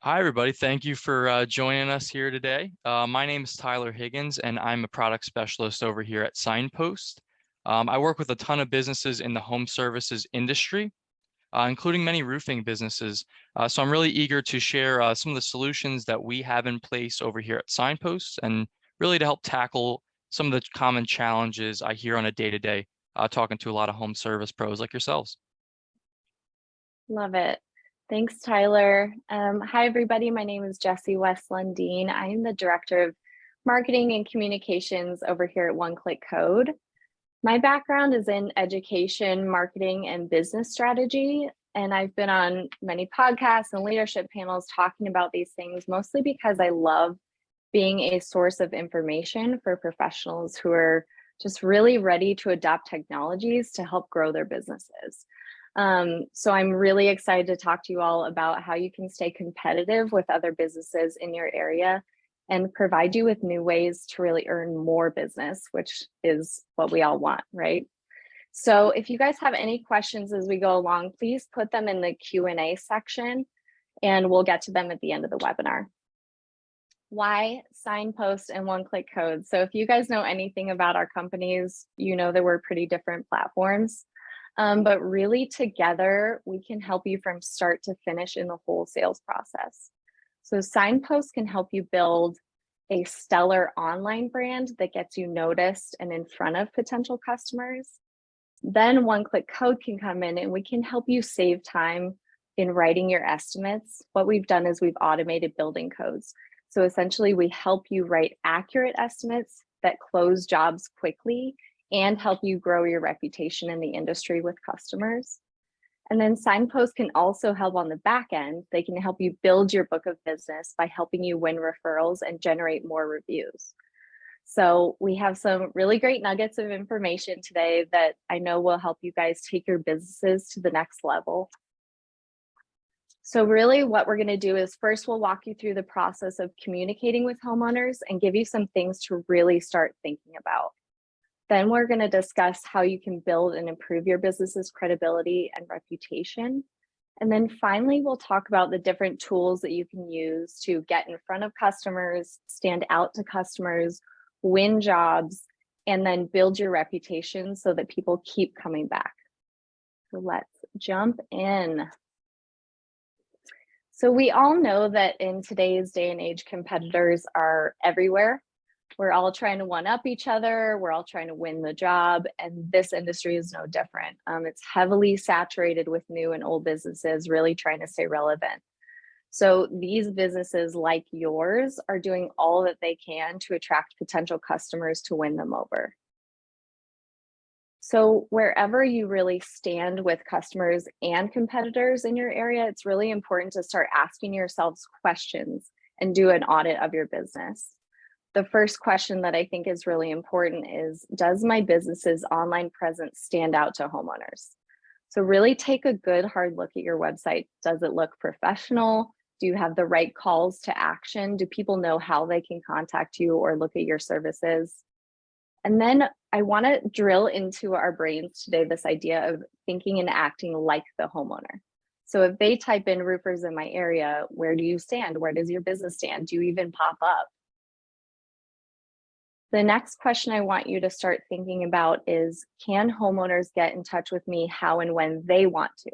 Hi, everybody. Thank you for joining us here today. My name is Tyler Higgins, and I'm a product specialist over here at Signpost. I work with a ton of businesses in the home services industry, including many roofing businesses. So I'm really eager to share some of the solutions that we have in place over here at Signpost and really to help tackle some of the common challenges I hear on a day-to-day talking to a lot of home service pros like yourselves. Love it. Thanks, Tyler. Hi, everybody. My name is Jessie West Lundeen. I am the Director of Marketing and Communications over here at OneClick Code. My background is in education, marketing, and business strategy, and I've been on many podcasts and leadership panels talking about these things, mostly because I love being a source of information for professionals who are just really ready to adopt technologies to help grow their businesses. So I'm really excited to talk to you all about how you can stay competitive with other businesses in your area and provide you with new ways to really earn more business, which is what we all want, right? So if you guys have any questions as we go along, please put them in the Q&A section and we'll get to them at the end of the webinar. Why Signpost and OneClick Code? So if you guys know anything about our companies, you know that we're pretty different platforms. But really together, we can help you from start to finish in the whole sales process. So Signpost can help you build a stellar online brand that gets you noticed and in front of potential customers. Then OneClick Code can come in and we can help you save time in writing your estimates. What we've done is we've automated building codes. So essentially we help you write accurate estimates that close jobs quickly and help you grow your reputation in the industry with customers. And then Signpost can also help on the back end. They can help you build your book of business by helping you win referrals and generate more reviews. So we have some really great nuggets of information today that I know will help you guys take your businesses to the next level. So really what we're going to do is first we'll walk you through the process of communicating with homeowners and give you some things to really start thinking about. Then we're going to discuss how you can build and improve your business's credibility and reputation. And then finally, we'll talk about the different tools that you can use to get in front of customers, stand out to customers, win jobs, and then build your reputation so that people keep coming back. So let's jump in. So we all know that in today's day and age, competitors are everywhere. We're all trying to one up each other. We're all trying to win the job. And this industry is no different. It's heavily saturated with new and old businesses really trying to stay relevant. So these businesses like yours are doing all that they can to attract potential customers to win them over. So wherever you really stand with customers and competitors in your area, it's really important to start asking yourselves questions and do an audit of your business. The first question that I think is really important is, does my business's online presence stand out to homeowners? So really take a good hard look at your website. Does it look professional? Do you have the right calls to action? Do people know how they can contact you or look at your services? And then I want to drill into our brains today, this idea of thinking and acting like the homeowner. So if they type in roofers in my area, where do you stand? Where does your business stand? Do you even pop up? The next question I want you to start thinking about is, can homeowners get in touch with me how and when they want to?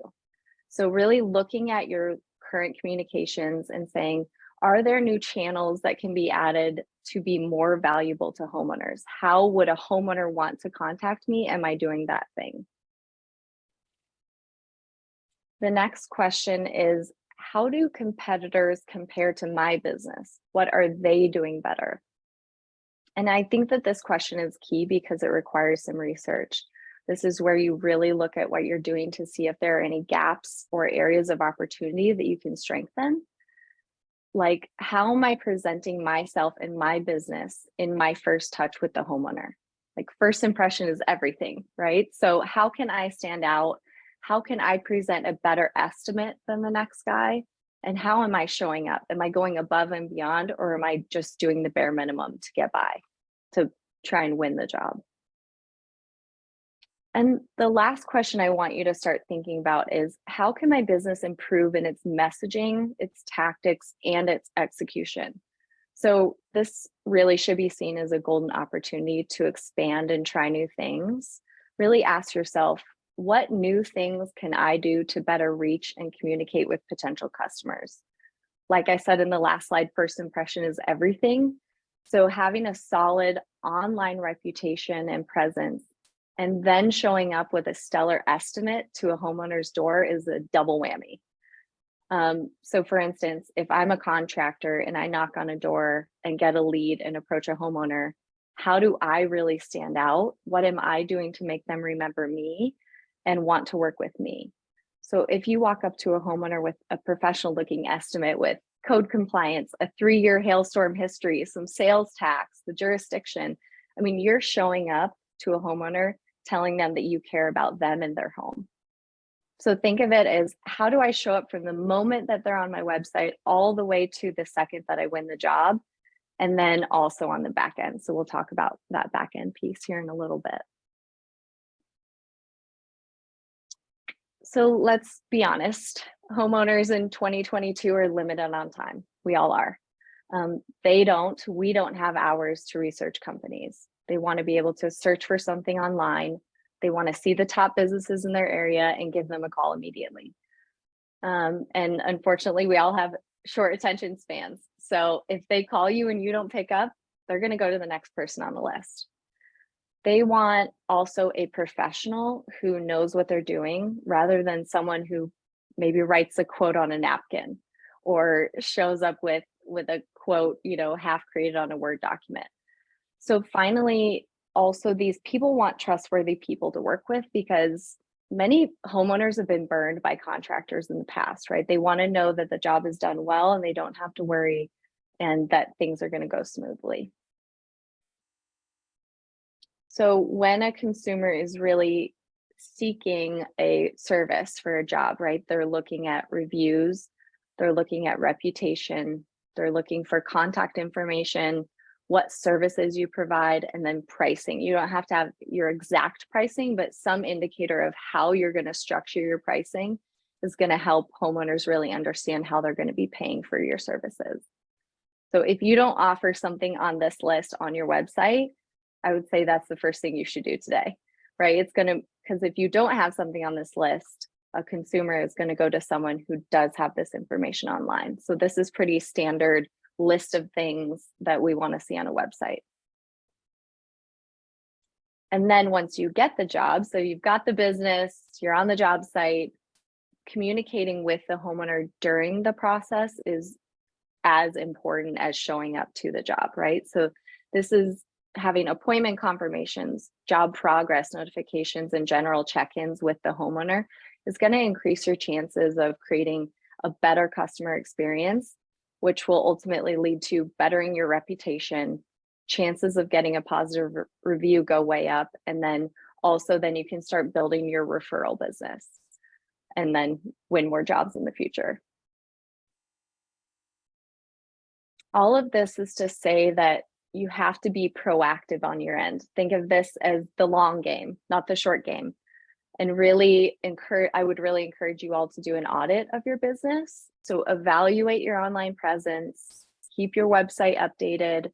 So really looking at your current communications and saying, are there new channels that can be added to be more valuable to homeowners? How would a homeowner want to contact me? Am I doing that thing? The next question is, how do competitors compare to my business? What are they doing better? And I think that this question is key because it requires some research. This is where you really look at what you're doing to see if there are any gaps or areas of opportunity that you can strengthen. Like, how am I presenting myself and my business in my first touch with the homeowner? Like, first impression is everything, right? So how can I stand out? How can I present a better estimate than the next guy? And how am I showing up? Am I going above and beyond, or am I just doing the bare minimum to get by, to try and win the job? And the last question I want you to start thinking about is, how can my business improve in its messaging, its tactics, and its execution? So this really should be seen as a golden opportunity to expand and try new things. Really ask yourself, what new things can I do to better reach and communicate with potential customers? Like I said in the last slide, first impression is everything. So having a solid online reputation and presence, and then showing up with a stellar estimate to a homeowner's door is a double whammy. So for instance, if I'm a contractor and I knock on a door and get a lead and approach a homeowner, how do I really stand out? What am I doing to make them remember me and want to work with me? So if you walk up to a homeowner with a professional looking estimate with code compliance, a 3-year hailstorm history, some sales tax, the jurisdiction, I mean, you're showing up to a homeowner telling them that you care about them and their home. So think of it as, how do I show up from the moment that they're on my website all the way to the second that I win the job, and then also on the back end. So we'll talk about that back end piece here in a little bit. So let's be honest, homeowners in 2022 are limited on time. We all are. We don't have hours to research companies. They want to be able to search for something online. They want to see the top businesses in their area and give them a call immediately. And unfortunately, we all have short attention spans. So if they call you and you don't pick up, they're going to go to the next person on the list. They want also a professional who knows what they're doing, rather than someone who maybe writes a quote on a napkin or shows up with a quote, half created on a Word document. So finally, also these people want trustworthy people to work with, because many homeowners have been burned by contractors in the past, right? They want to know that the job is done well and they don't have to worry and that things are going to go smoothly. So when a consumer is really seeking a service for a job, right? They're looking at reviews, they're looking at reputation, they're looking for contact information, what services you provide, and then pricing. You don't have to have your exact pricing, but some indicator of how you're going to structure your pricing is going to help homeowners really understand how they're going to be paying for your services. So if you don't offer something on this list on your website, I would say that's the first thing you should do today, right? Because if you don't have something on this list, a consumer is going to go to someone who does have this information online. So this is pretty standard list of things that we want to see on a website. And then once you get the job, so you've got the business, you're on the job site, communicating with the homeowner during the process is as important as showing up to the job, right? So this is having appointment confirmations, job progress notifications, and general check-ins with the homeowner is going to increase your chances of creating a better customer experience, which will ultimately lead to bettering your reputation. Chances of getting a positive review go way up. And then you can start building your referral business and then win more jobs in the future. All of this is to say that you have to be proactive on your end. Think of this as the long game, not the short game. And I would really encourage you all to do an audit of your business. So evaluate your online presence, keep your website updated,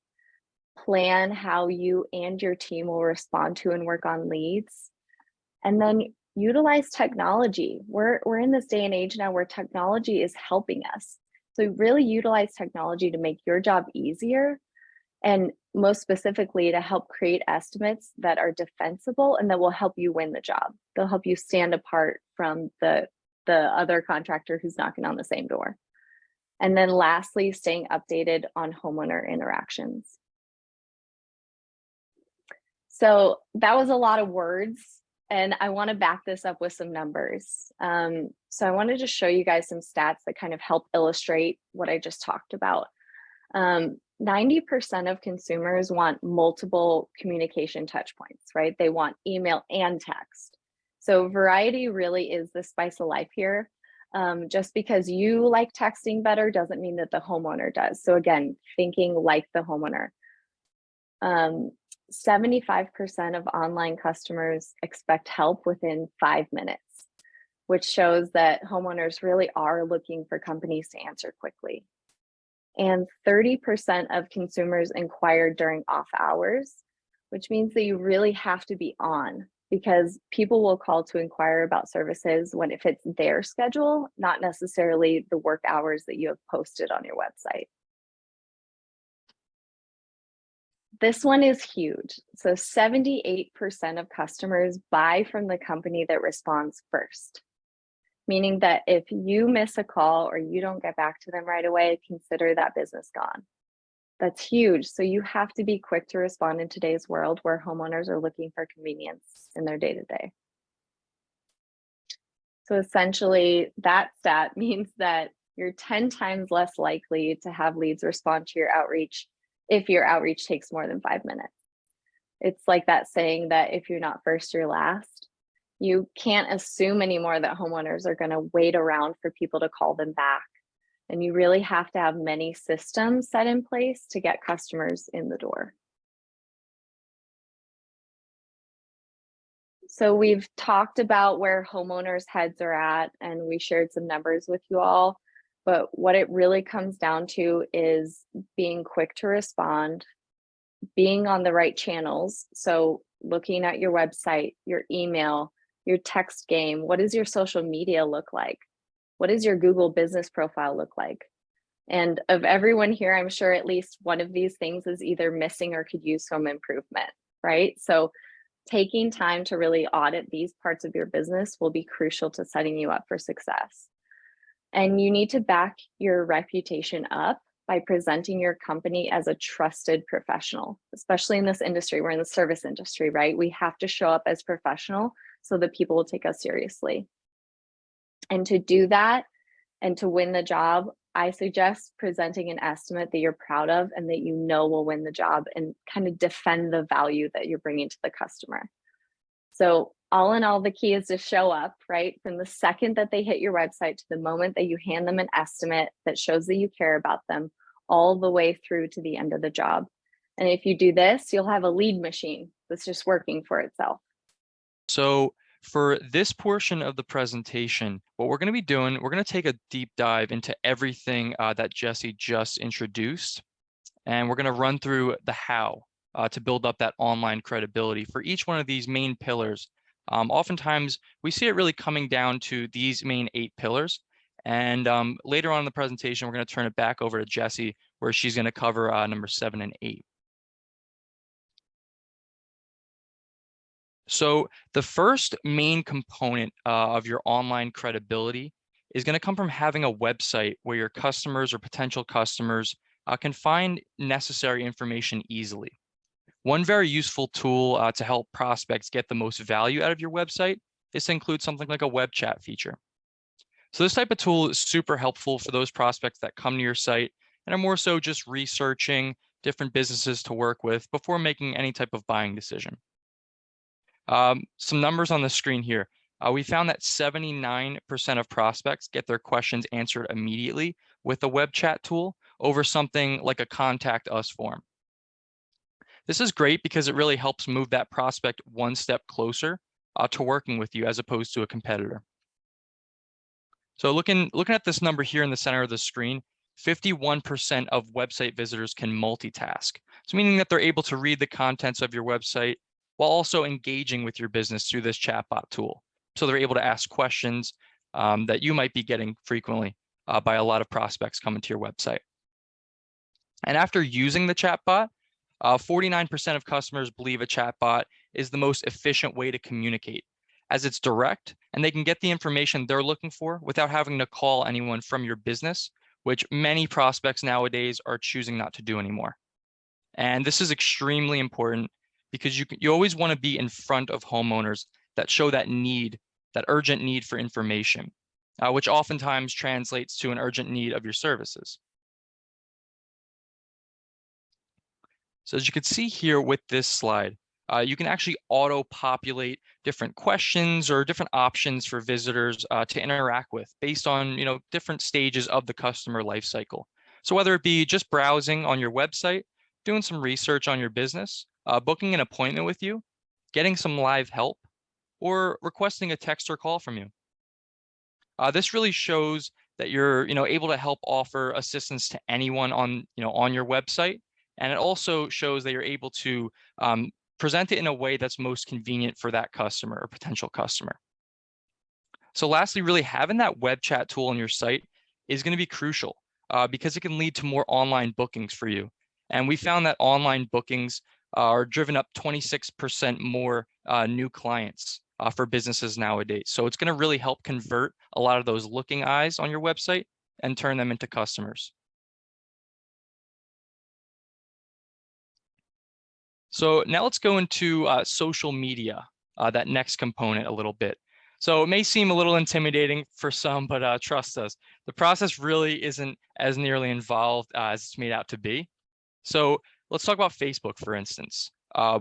plan how you and your team will respond to and work on leads, and then utilize technology. We're in this day and age now where technology is helping us. So really utilize technology to make your job easier, and most specifically to help create estimates that are defensible and that will help you win the job. They'll help you stand apart from the other contractor who's knocking on the same door. And then lastly, staying updated on homeowner interactions. So that was a lot of words, and I want to back this up with some numbers. So I wanted to show you guys some stats that kind of help illustrate what I just talked about. 90% of consumers want multiple communication touch points, right? They want email and text. So variety really is the spice of life here. Just because you like texting better doesn't mean that the homeowner does. So again, thinking like the homeowner. 75% of online customers expect help within 5 minutes, which shows that homeowners really are looking for companies to answer quickly. And 30% of consumers inquire during off hours, which means that you really have to be on, because people will call to inquire about services when it fits their schedule, not necessarily the work hours that you have posted on your website. This one is huge. So 78% of customers buy from the company that responds first, meaning that if you miss a call or you don't get back to them right away, consider that business gone. That's huge. So you have to be quick to respond in today's world where homeowners are looking for convenience in their day-to-day. So essentially, that stat means that you're 10 times less likely to have leads respond to your outreach if your outreach takes more than 5 minutes. It's like that saying that if you're not first, you're last. You can't assume anymore that homeowners are going to wait around for people to call them back. And you really have to have many systems set in place to get customers in the door. So we've talked about where homeowners' heads are at, and we shared some numbers with you all. But what it really comes down to is being quick to respond, being on the right channels. So looking at your website, your email, your text game. What does your social media look like? What does your Google business profile look like? And of everyone here, I'm sure at least one of these things is either missing or could use some improvement, right? So taking time to really audit these parts of your business will be crucial to setting you up for success. And you need to back your reputation up by presenting your company as a trusted professional, especially in this industry. We're in the service industry, right? We have to show up as professional so that people will take us seriously. And to do that and to win the job, I suggest presenting an estimate that you're proud of and that you know will win the job, and kind of defend the value that you're bringing to the customer. So all in all, the key is to show up, right? From the second that they hit your website to the moment that you hand them an estimate that shows that you care about them, all the way through to the end of the job. And if you do this, you'll have a lead machine that's just working for itself. So for this portion of the presentation, what we're going to be doing, we're going to take a deep dive into everything that Jesse just introduced. And we're going to run through the how to build up that online credibility for each one of these main pillars. Oftentimes, we see it really coming down to these main 8 pillars. And later on in the presentation, we're going to turn it back over to Jesse, where she's going to cover number 7 and 8. So the first main component of your online credibility is going to come from having a website where your customers or potential customers can find necessary information easily. One very useful tool to help prospects get the most value out of your website is to include something like a web chat feature. So this type of tool is super helpful for those prospects that come to your site and are more so just researching different businesses to work with before making any type of buying decision. Some numbers on the screen here. We found that 79% of prospects get their questions answered immediately with a web chat tool over something like a contact us form. This is great because it really helps move that prospect one step closer to working with you as opposed to a competitor. So looking at this number here in the center of the screen, 51% of website visitors can multitask. So meaning that they're able to read the contents of your website while also engaging with your business through this chatbot tool. So they're able to ask questions that you might be getting frequently by a lot of prospects coming to your website. And after using the chatbot, 49% of customers believe a chatbot is the most efficient way to communicate, as it's direct and they can get the information they're looking for without having to call anyone from your business, which many prospects nowadays are choosing not to do anymore. And this is extremely important because you always want to be in front of homeowners that show that need, that urgent need for information, which oftentimes translates to an urgent need of your services. So as you can see here with this slide, you can actually auto-populate different questions or different options for visitors to interact with based on different stages of the customer lifecycle. So whether it be just browsing on your website, doing some research on your business, booking an appointment with you, getting some live help, or requesting a text or call from you. This really shows that you're, able to help offer assistance to anyone on your website, and it also shows that you're able to present it in a way that's most convenient for that customer or potential customer. So lastly, really having that web chat tool on your site is going to be crucial because it can lead to more online bookings for you. And we found that online bookings are driven up 26% more new clients for businesses nowadays. So it's going to really help convert a lot of those looking eyes on your website and turn them into customers. So now let's go into social media, that next component a little bit. So it may seem a little intimidating for some, but trust us, the process really isn't as nearly involved as it's made out to be. So let's talk about Facebook, for instance,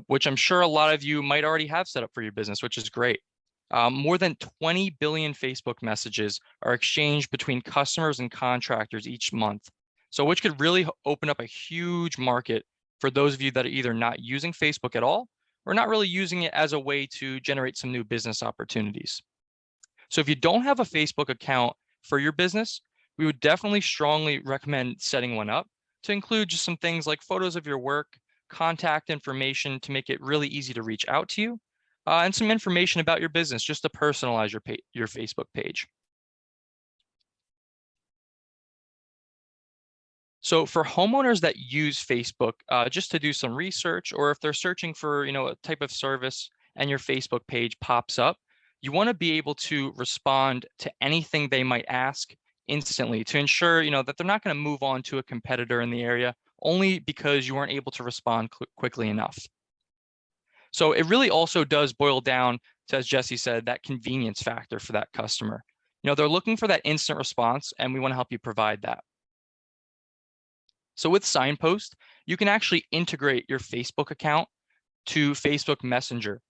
which I'm sure a lot of you might already have set up for your business, which is great. More than 20 billion Facebook messages are exchanged between customers and contractors each month. So which could really open up a huge market for those of you that are either not using Facebook at all or not really using it as a way to generate some new business opportunities. So if you don't have a Facebook account for your business, we would definitely strongly recommend setting one up to include just some things like photos of your work, contact information to make it really easy to reach out to you, and some information about your business just to personalize your Facebook page. So for homeowners that use Facebook just to do some research, or if they're searching for a type of service and your Facebook page pops up, you want to be able to respond to anything they might ask instantly to ensure that they're not going to move on to a competitor in the area only because you weren't able to respond quickly enough. So it really also does boil down to, as Jesse said, that convenience factor for that customer. They're looking for that instant response, and we want to help you provide that. So with Signpost, you can actually integrate your Facebook account to Facebook Messenger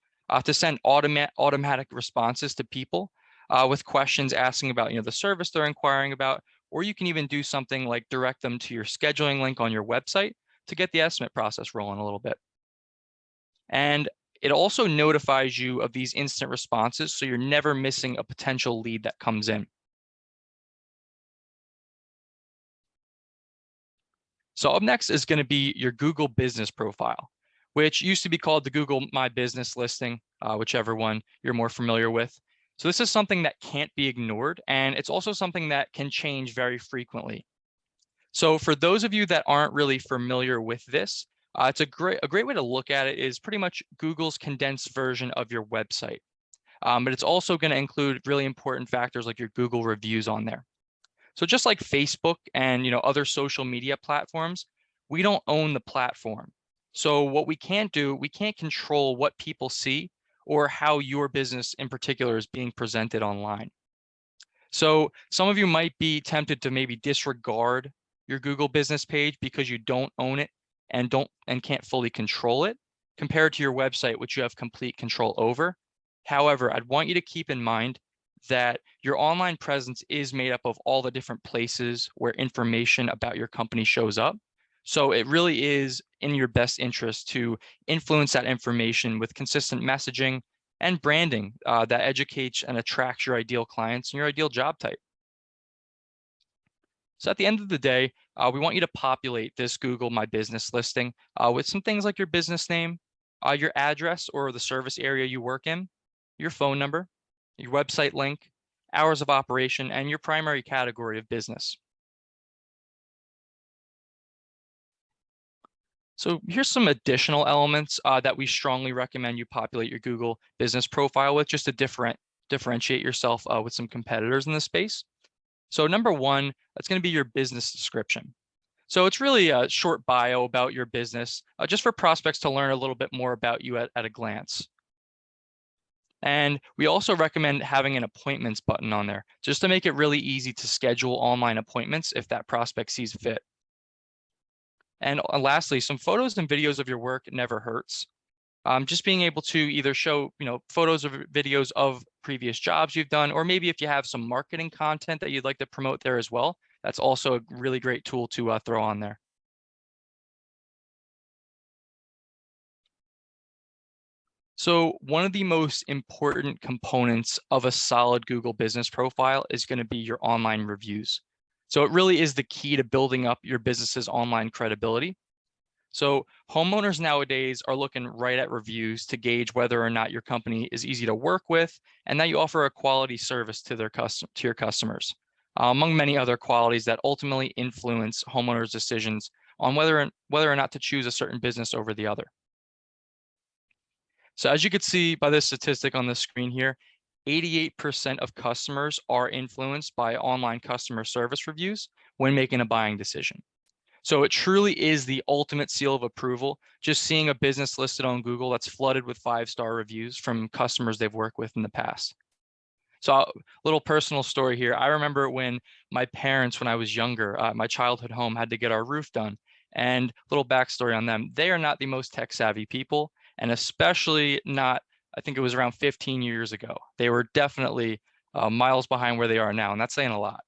to send automatic responses to people with questions asking about the service they're inquiring about, or you can even do something like direct them to your scheduling link on your website to get the estimate process rolling a little bit. And it also notifies you of these instant responses, so you're never missing a potential lead that comes in. So up next is going to be your Google business profile, which used to be called the Google My Business listing, whichever one you're more familiar with. So this is something that can't be ignored, and it's also something that can change very frequently. So for those of you that aren't really familiar with this, it's a great way to look at it is pretty much Google's condensed version of your website. But it's also going to include really important factors like your Google reviews on there. So just like Facebook and other social media platforms, we don't own the platform. So what we can't do, we can't control what people see or how your business in particular is being presented online. So some of you might be tempted to maybe disregard your Google business page because you don't own it and can't fully control it compared to your website, which you have complete control over. However, I'd want you to keep in mind that your online presence is made up of all the different places where information about your company shows up. So it really is in your best interest to influence that information with consistent messaging and branding that educates and attracts your ideal clients and your ideal job type. So at the end of the day, we want you to populate this Google My Business listing with some things like your business name, your address or the service area you work in, your phone number, your website link, hours of operation, and your primary category of business. So here's some additional elements that we strongly recommend you populate your Google business profile with just to differentiate yourself with some competitors in the space. So number one, that's going to be your business description. So it's really a short bio about your business, just for prospects to learn a little bit more about you at a glance. And we also recommend having an appointments button on there just to make it really easy to schedule online appointments if that prospect sees fit. And lastly, some photos and videos of your work never hurts. Just being able to either show, photos or videos of previous jobs you've done, or maybe if you have some marketing content that you'd like to promote there as well, that's also a really great tool to throw on there. So one of the most important components of a solid Google business profile is going to be your online reviews. So it really is the key to building up your business's online credibility. So homeowners nowadays are looking right at reviews to gauge whether or not your company is easy to work with and that you offer a quality service to your customers, among many other qualities that ultimately influence homeowners' decisions on whether or not to choose a certain business over the other. So as you can see by this statistic on the screen here, 88% of customers are influenced by online customer service reviews when making a buying decision. So it truly is the ultimate seal of approval, just seeing a business listed on Google that's flooded with 5-star reviews from customers they've worked with in the past. So a little personal story here. I remember when my parents, when I was younger, my childhood home had to get our roof done. And little backstory on them, they are not the most tech savvy people, and especially not, I think it was around 15 years ago. They were definitely miles behind where they are now, and that's saying a lot.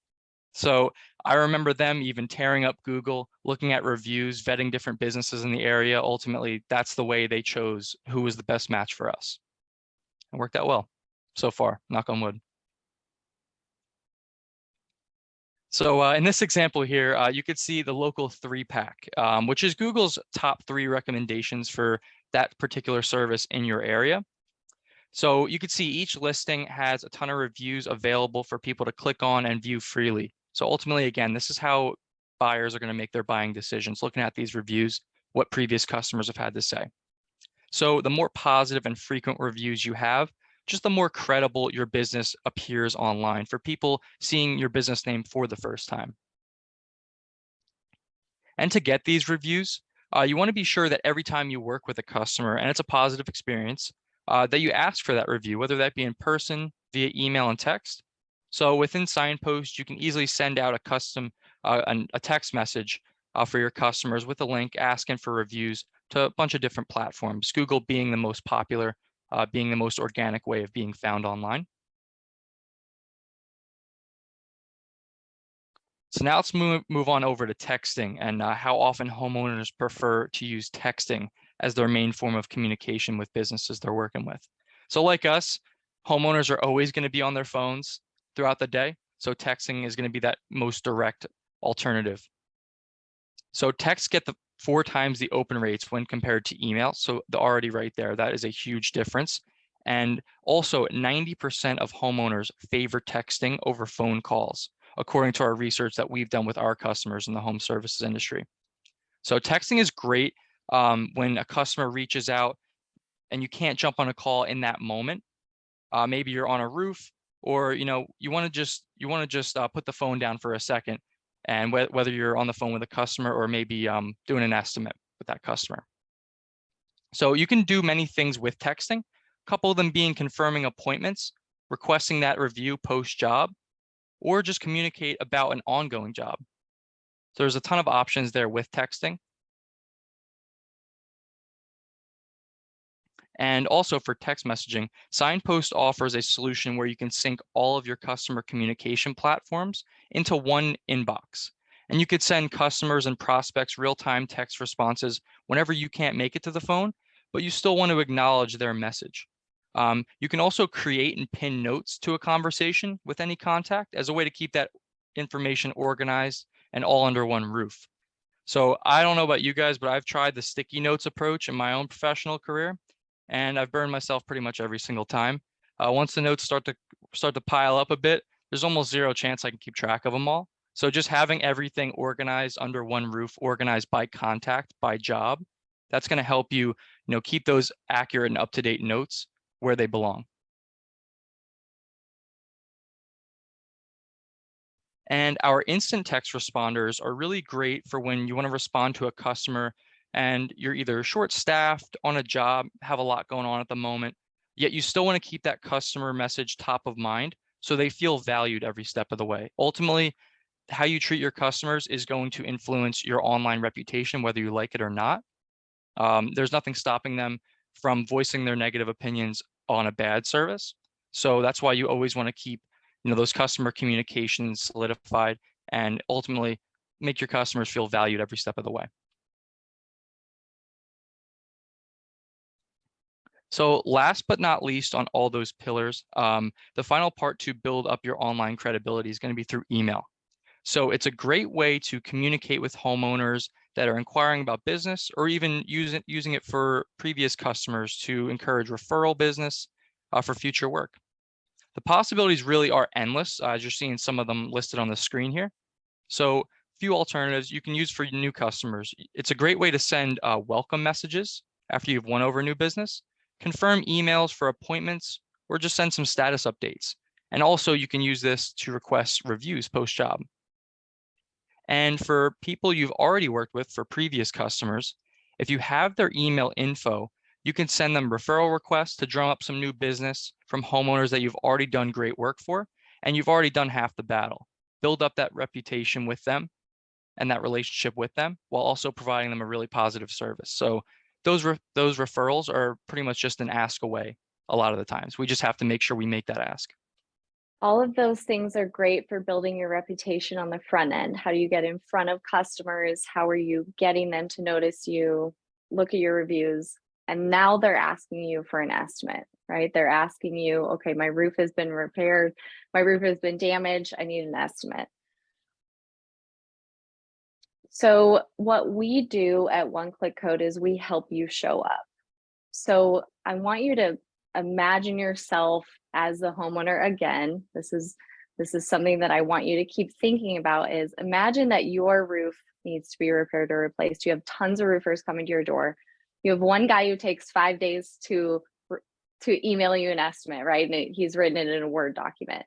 So I remember them even tearing up Google, looking at reviews, vetting different businesses in the area. Ultimately, that's the way they chose who was the best match for us. It worked out well so far, knock on wood. So in this example here, you could see the local 3-pack, which is Google's top 3 recommendations for that particular service in your area. So you could see each listing has a ton of reviews available for people to click on and view freely. So ultimately, again, this is how buyers are going to make their buying decisions, looking at these reviews, what previous customers have had to say. So the more positive and frequent reviews you have, just the more credible your business appears online for people seeing your business name for the first time. And to get these reviews, you want to be sure that every time you work with a customer and it's a positive experience, that you ask for that review, whether that be in person, via email and text. So within Signpost, you can easily send out a custom, a text message for your customers with a link asking for reviews to a bunch of different platforms, Google being the most popular, being the most organic way of being found online. So now let's move on over to texting and how often homeowners prefer to use texting as their main form of communication with businesses they're working with. So like us, homeowners are always going to be on their phones throughout the day. So texting is going to be that most direct alternative. So texts get the 4 times the open rates when compared to email. So already right there, that is a huge difference. And also 90% of homeowners favor texting over phone calls, according to our research that we've done with our customers in the home services industry. So texting is great when a customer reaches out and you can't jump on a call in that moment. Maybe you're on a roof, or you want to just put the phone down for a second, and whether you're on the phone with a customer or maybe doing an estimate with that customer. So you can do many things with texting, a couple of them being confirming appointments, requesting that review post-job, or just communicate about an ongoing job. So there's a ton of options there with texting. And also for text messaging, Signpost offers a solution where you can sync all of your customer communication platforms into one inbox. And you could send customers and prospects real-time text responses whenever you can't make it to the phone, but you still want to acknowledge their message. You can also create and pin notes to a conversation with any contact as a way to keep that information organized and all under one roof. So I don't know about you guys, but I've tried the sticky notes approach in my own professional career, and I've burned myself pretty much every single time. Once the notes start to pile up a bit, there's almost zero chance I can keep track of them all. So just having everything organized under one roof, organized by contact, by job, that's going to help you, keep those accurate and up-to-date notes where they belong. And our instant text responders are really great for when you want to respond to a customer and you're either short-staffed on a job, have a lot going on at the moment, yet you still want to keep that customer message top of mind so they feel valued every step of the way. Ultimately, how you treat your customers is going to influence your online reputation, whether you like it or not. There's nothing stopping them from voicing their negative opinions on a bad service. So that's why you always want to keep those customer communications solidified and ultimately make your customers feel valued every step of the way. So last but not least on all those pillars, the final part to build up your online credibility is going to be through email. So it's a great way to communicate with homeowners that are inquiring about business, or even using it for previous customers to encourage referral business for future work. The possibilities really are endless, as you're seeing some of them listed on the screen here. So few alternatives you can use for new customers. It's a great way to send welcome messages after you've won over new business, confirm emails for appointments, or just send some status updates. And also you can use this to request reviews post-job. And for people you've already worked with for previous customers, if you have their email info, you can send them referral requests to drum up some new business from homeowners that you've already done great work for, and you've already done half the battle. Build up that reputation with them and that relationship with them while also providing them a really positive service. So those referrals are pretty much just an ask away a lot of the times. We just have to make sure we make that ask. All of those things are great for building your reputation on the front end. How do you get in front of customers? How are you getting them to notice you, look at your reviews? And now they're asking you for an estimate, right? They're asking you, okay, my roof has been repaired, my roof has been damaged, I need an estimate. So what we do at OneClick Code is we help you show up. So I want you to imagine yourself as the homeowner again. This is something that I want you to keep thinking about is imagine that your roof needs to be repaired or replaced. You have tons of roofers coming to your door. You have one guy who takes 5 days to email you an estimate, right? And he's written it in a Word document.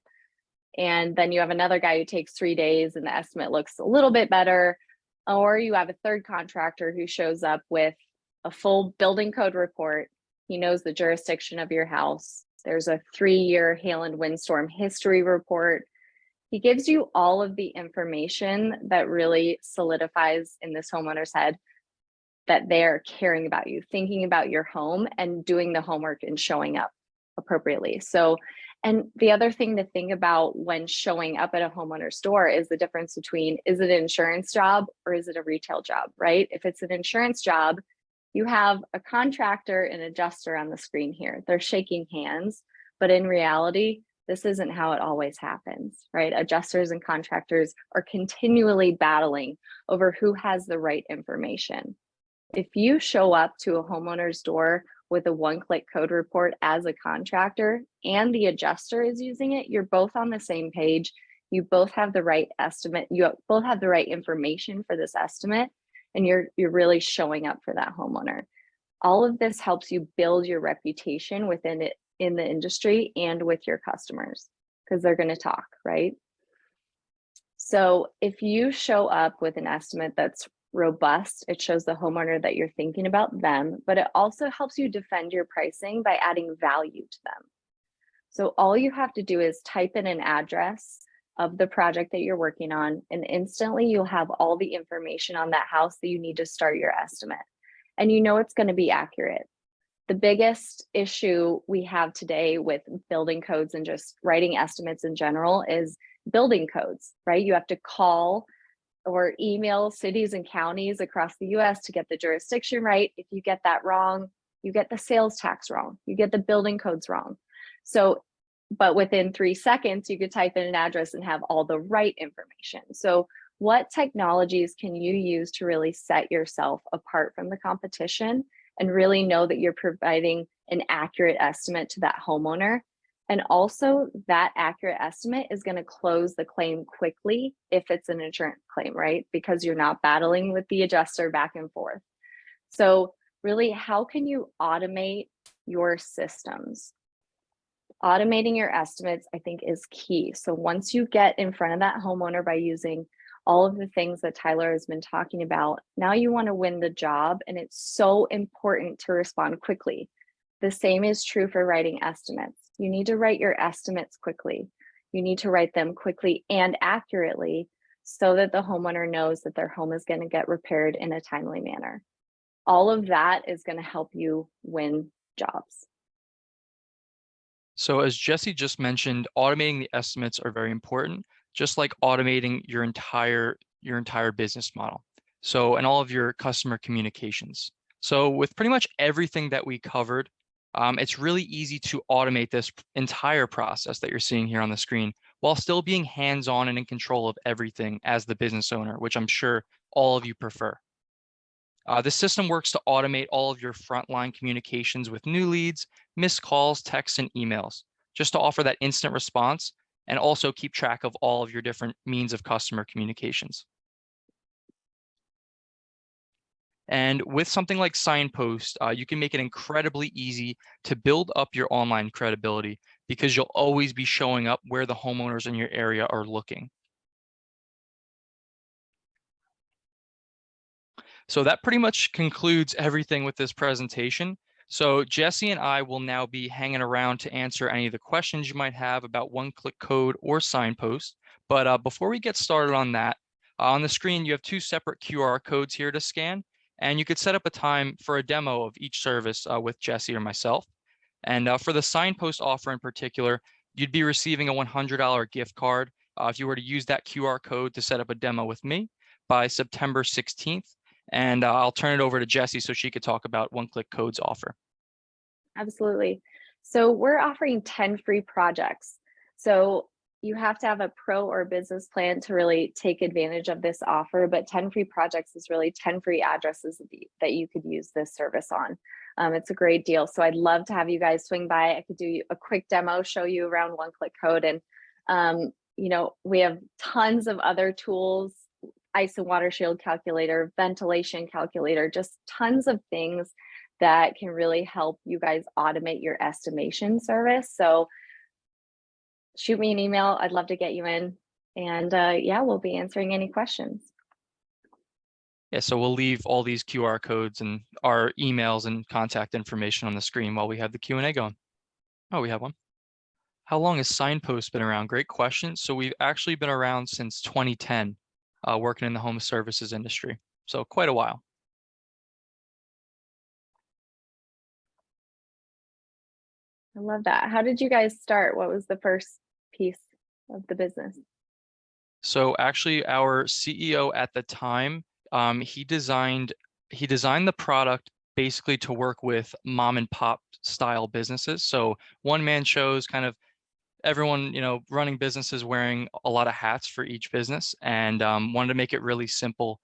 And then you have another guy who takes 3 days and the estimate looks a little bit better. Or you have a third contractor who shows up with a full building code report. He knows the jurisdiction of your house. There's a 3-year hail and windstorm history report. He gives you all of the information that really solidifies in this homeowner's head that they're caring about you, thinking about your home and doing the homework and showing up appropriately. So, and the other thing to think about when showing up at a homeowner's door is the difference between, is it an insurance job or is it a retail job, right? If it's an insurance job, you have a contractor and adjuster on the screen here. They're shaking hands, but in reality, this isn't how it always happens, right? Adjusters and contractors are continually battling over who has the right information. If you show up to a homeowner's door with a one-click code report as a contractor and the adjuster is using it, you're both on the same page. You both have the right estimate. You both have the right information for this estimate, and you're really showing up for that homeowner. All of this helps you build your reputation within it in the industry and with your customers because they're going to talk, right? So if you show up with an estimate that's robust, it shows the homeowner that you're thinking about them, but it also helps you defend your pricing by adding value to them. So all you have to do is type in an address of the project that you're working on, and instantly you'll have all the information on that house that you need to start your estimate. And you know it's going to be accurate. The biggest issue we have today with building codes and just writing estimates in general is building codes, right? You have to call or email cities and counties across the US to get the jurisdiction right. If you get that wrong, you get the sales tax wrong, you get the building codes wrong. So, but within 3 seconds, you could type in an address and have all the right information. So what technologies can you use to really set yourself apart from the competition and really know that you're providing an accurate estimate to that homeowner? And also that accurate estimate is going to close the claim quickly if it's an insurance claim, right? Because you're not battling with the adjuster back and forth. So really, how can you automate your systems? Automating your estimates, I think, is key. So once you get in front of that homeowner by using all of the things that Tyler has been talking about, now you want to win the job, and it's so important to respond quickly. The same is true for writing estimates. You need to write your estimates quickly. You need to write them quickly and accurately so that the homeowner knows that their home is going to get repaired in a timely manner. All of that is going to help you win jobs. So as Jesse just mentioned, automating the estimates are very important, just like automating your entire business model. So, and all of your customer communications. So with pretty much everything that we covered It's really easy to automate this entire process that you're seeing here on the screen while still being hands-on and in control of everything as the business owner, which I'm sure all of you prefer. The system works to automate all of your frontline communications with new leads, missed calls, texts, and emails, just to offer that instant response and also keep track of all of your different means of customer communications. And with something like Signpost, you can make it incredibly easy to build up your online credibility because you'll always be showing up where the homeowners in your area are looking. So that pretty much concludes everything with this presentation. So Jesse and I will now be hanging around to answer any of the questions you might have about OneClick Code or Signpost. But before we get started on that, on the screen, you have two separate QR codes here to scan, and you could set up a time for a demo of each service with Jesse or myself. And for the Signpost offer in particular, you'd be receiving a $100 gift card if you were to use that QR code to set up a demo with me by September 16th. And I'll turn it over to Jessie so she could talk about OneClick Code's offer. Absolutely. So we're offering 10 free projects. So you have to have a pro or business plan to really take advantage of this offer, but 10 free projects is really 10 free addresses that you could use this service on. It's a great deal. So I'd love to have you guys swing by. I could do a quick demo, show you around OneClick Code. And, we have tons of other tools, ice and water shield calculator, ventilation calculator, just tons of things that can really help you guys automate your estimation service. So shoot me an email. I'd love to get you in. And yeah, we'll be answering any questions. Yeah, so we'll leave all these QR codes and our emails and contact information on the screen while we have the Q&A going. Oh, we have one. How long has Signpost been around? Great question. So we've actually been around since 2010, working in the home services industry. So quite a while. I love that. How did you guys start? What was the first piece of the business? So actually our CEO at the time, he designed the product basically to work with mom and pop style businesses. So one man shows, kind of everyone, running businesses wearing a lot of hats for each business, and wanted to make it really simple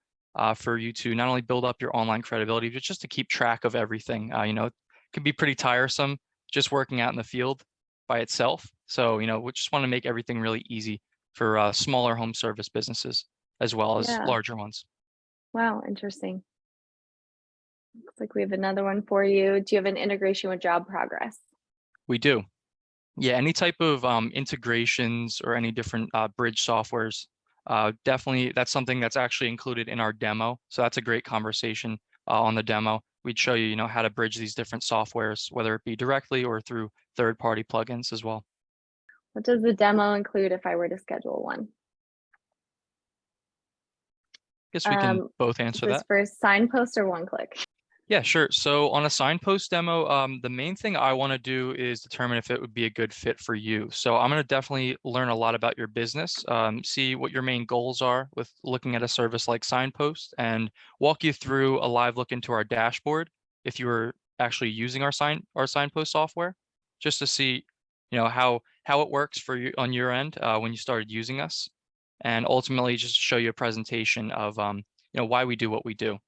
for you to not only build up your online credibility, but just to keep track of everything. It can be pretty tiresome just working out in the field by itself. So, we just want to make everything really easy for smaller home service businesses as well as Yeah. larger ones. Wow, interesting. Looks like we have another one for you. Do you have an integration with Job Progress? We do. Yeah, any type of integrations or any different bridge softwares, definitely that's something that's actually included in our demo. So that's a great conversation on the demo. We'd show you, how to bridge these different softwares, whether it be directly or through third-party plugins as well. What does the demo include if I were to schedule one? Guess we can both answer is this that. for Signpost or OneClick? Yeah, sure. So on a Signpost demo, the main thing I want to do is determine if it would be a good fit for you. So I'm going to definitely learn a lot about your business, see what your main goals are with looking at a service like Signpost, and walk you through a live look into our dashboard if you were actually using our Signpost software, just to see, how it works for you on your end when you started using us, and ultimately just show you a presentation of, why we do what we do.